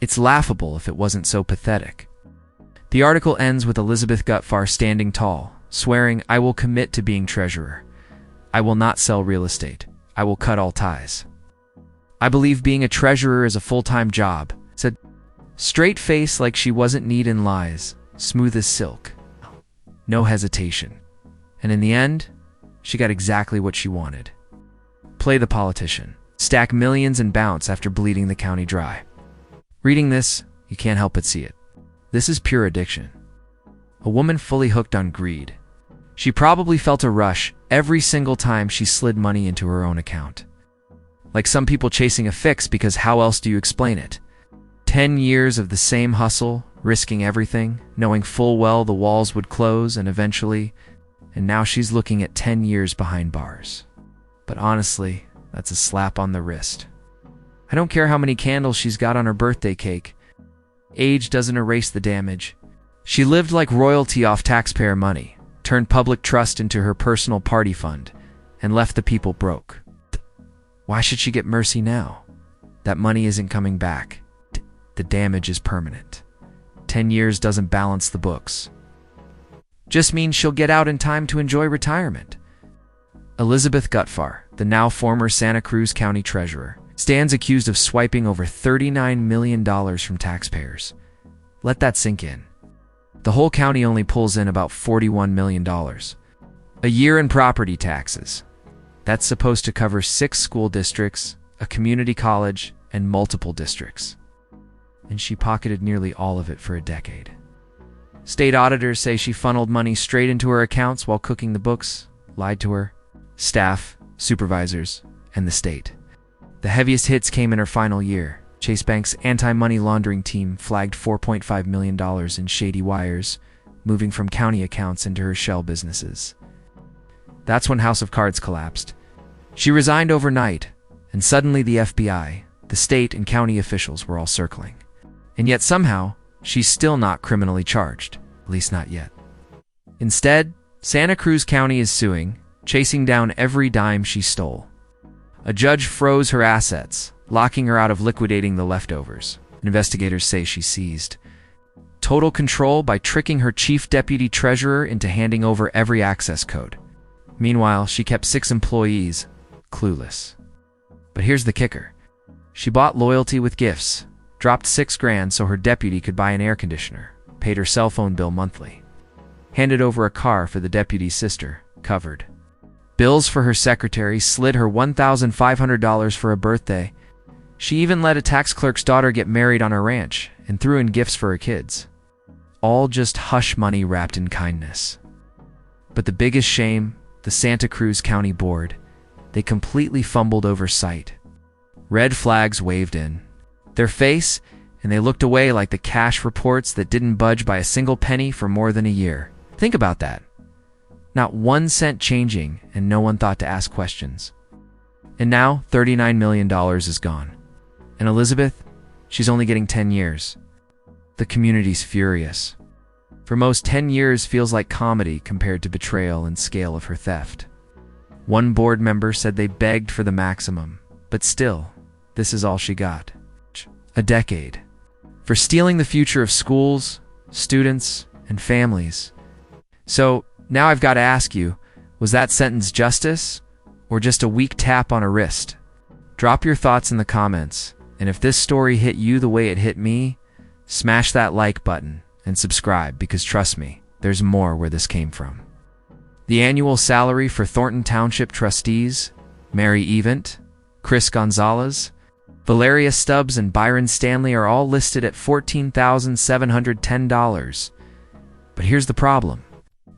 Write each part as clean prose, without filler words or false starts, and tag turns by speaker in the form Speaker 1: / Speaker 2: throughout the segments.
Speaker 1: It's laughable if it wasn't so pathetic. The article ends with Elizabeth Gutfar standing tall, swearing, "I will commit to being treasurer. I will not sell real estate. I will cut all ties. I believe being a treasurer is a full-time job," said, straight face like she wasn't neat in lies, smooth as silk. No hesitation. And in the end, she got exactly what she wanted. Play the politician. Stack millions and bounce after bleeding the county dry. Reading this, you can't help but see it. This is pure addiction. A woman fully hooked on greed. She probably felt a rush every single time she slid money into her own account. Like some people chasing a fix, because how else do you explain it? 10 years of the same hustle, risking everything, knowing full well the walls would close and now she's looking at 10 years behind bars. But honestly, that's a slap on the wrist. I don't care how many candles she's got on her birthday cake. Age doesn't erase the damage. She lived like royalty off taxpayer money, turned public trust into her personal party fund, and left the people broke. Why should she get mercy now? That money isn't coming back. The damage is permanent. 10 years doesn't balance the books. Just means she'll get out in time to enjoy retirement. Elizabeth Gutfar, the now former Santa Cruz County Treasurer, stands accused of swiping over $39 million from taxpayers. Let that sink in. The whole county only pulls in about $41 million a year in property taxes. That's supposed to cover 6 school districts, a community college, and multiple districts. And she pocketed nearly all of it for a decade. State auditors say she funneled money straight into her accounts while cooking the books, lied to her, staff, supervisors, and the state. The heaviest hits came in her final year. Chase Bank's anti-money laundering team flagged $4.5 million in shady wires, moving from county accounts into her shell businesses. That's when House of Cards collapsed. She resigned overnight, and suddenly the FBI, the state, and county officials were all circling. And yet somehow, she's still not criminally charged, at least not yet. Instead, Santa Cruz County is suing, chasing down every dime she stole. A judge froze her assets, locking her out of liquidating the leftovers. Investigators say she seized total control by tricking her chief deputy treasurer into handing over every access code. Meanwhile, she kept 6 employees clueless. But here's the kicker. She bought loyalty with gifts, dropped $6 grand so her deputy could buy an air conditioner, paid her cell phone bill monthly, handed over a car for the deputy's sister, covered bills for her secretary, slid her $1,500 for a birthday. She even let a tax clerk's daughter get married on her ranch and threw in gifts for her kids. All just hush money wrapped in kindness. But the biggest shame, the Santa Cruz County Board, they completely fumbled oversight. Red flags waved in their face, and they looked away like the cash reports that didn't budge by a single penny for more than a year. Think about that. Not 1 cent changing, and no one thought to ask questions. And now, $39 million is gone. And Elizabeth, she's only getting 10 years. The community's furious. For most, 10 years feels like comedy compared to betrayal and scale of her theft. One board member said they begged for the maximum, but still, this is all she got. A decade. For stealing the future of schools, students, and families. So, now I've got to ask you, was that sentence justice, or just a weak tap on a wrist? Drop your thoughts in the comments, and if this story hit you the way it hit me, smash that like button and subscribe, because trust me, there's more where this came from. The annual salary for Thornton Township trustees, Mary Event, Chris Gonzalez, Valeria Stubbs, and Byron Stanley are all listed at $14,710. But here's the problem.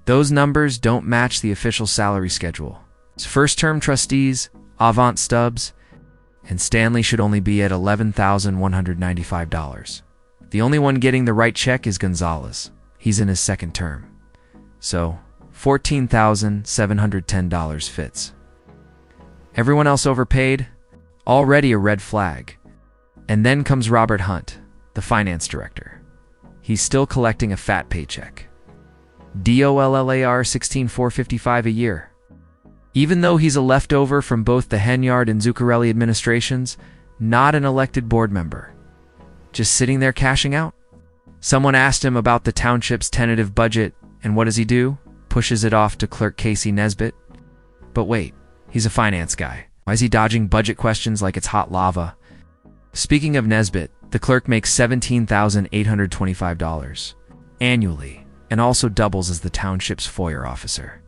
Speaker 1: Those numbers don't match the official salary schedule. First-term trustees, Avant Stubbs, and Stanley should only be at $11,195. The only one getting the right check is Gonzalez. He's in his 2nd term. So, $14,710 fits. Everyone else overpaid? Already a red flag. And then comes Robert Hunt, the finance director. He's still collecting a fat paycheck. DOLLAR $16,455 a year. Even though he's a leftover from both the Henyard and Zuccarelli administrations, not an elected board member. just sitting there cashing out. Someone asked him about the township's tentative budget, and what does he do? Pushes it off to clerk Casey Nesbitt. But wait, he's a finance guy. Why is he dodging budget questions like it's hot lava? Speaking of Nesbitt, the clerk makes $17,825 annually and also doubles as the township's FOIA officer.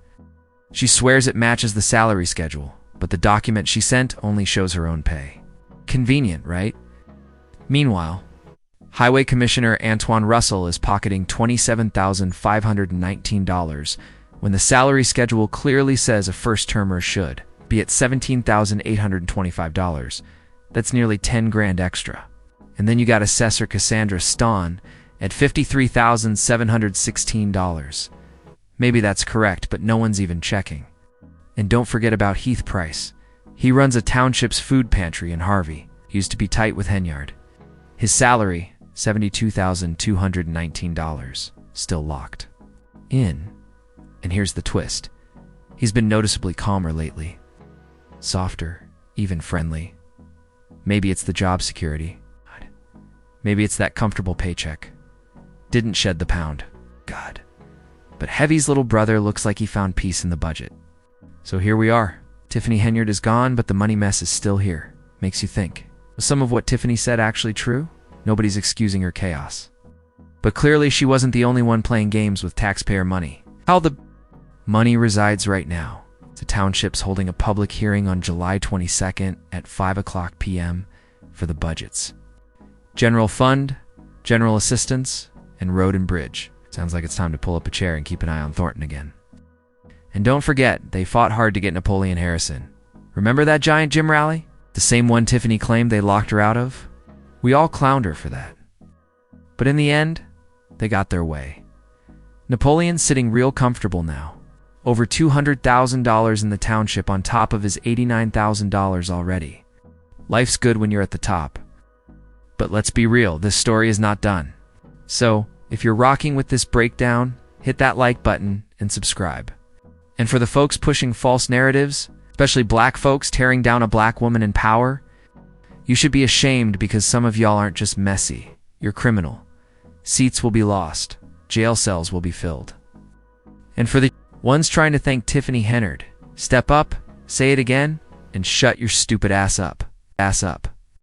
Speaker 1: She swears it matches the salary schedule, but the document she sent only shows her own pay. Convenient, right? Meanwhile, Highway Commissioner Antoine Russell is pocketing $27,519 when the salary schedule clearly says a first-termer should be at $17,825. That's nearly 10 grand extra. And then you got Assessor Cassandra Stahn at $53,716. Maybe that's correct, but no one's even checking. And don't forget about Heath Price. He runs a township's food pantry in Harvey. He used to be tight with Henyard. His salary, $72,219, still locked in. And here's the twist. He's been noticeably calmer lately. Softer, even friendly. Maybe it's the job security. Maybe it's that comfortable paycheck. Didn't shed the pound. God. But Heavy's little brother looks like he found peace in the budget. So here we are. Tiffany Henyard is gone, but the money mess is still here. Makes you think. Was some of what Tiffany said actually true? Nobody's excusing her chaos. But clearly she wasn't the only one playing games with taxpayer money. How the money resides right now. The township's holding a public hearing on July 22nd at 5 p.m. for the budgets. General Fund, General Assistance, and Road and Bridge. Sounds like it's time to pull up a chair and keep an eye on Thornton again. And don't forget, they fought hard to get Napoleon Harrison. Remember that giant gym rally? The same one Tiffany claimed they locked her out of? We all clowned her for that. But in the end, they got their way. Napoleon's sitting real comfortable now. Over $200,000 in the township on top of his $89,000 already. Life's good when you're at the top. But let's be real, this story is not done. So, if you're rocking with this breakdown, hit that like button and subscribe. And for the folks pushing false narratives, especially black folks tearing down a black woman in power, you should be ashamed because some of y'all aren't just messy, you're criminal. Seats will be lost, jail cells will be filled. And for the ones trying to thank Tiffany Henyard, step up, say it again, and shut your stupid ass up. Ass up.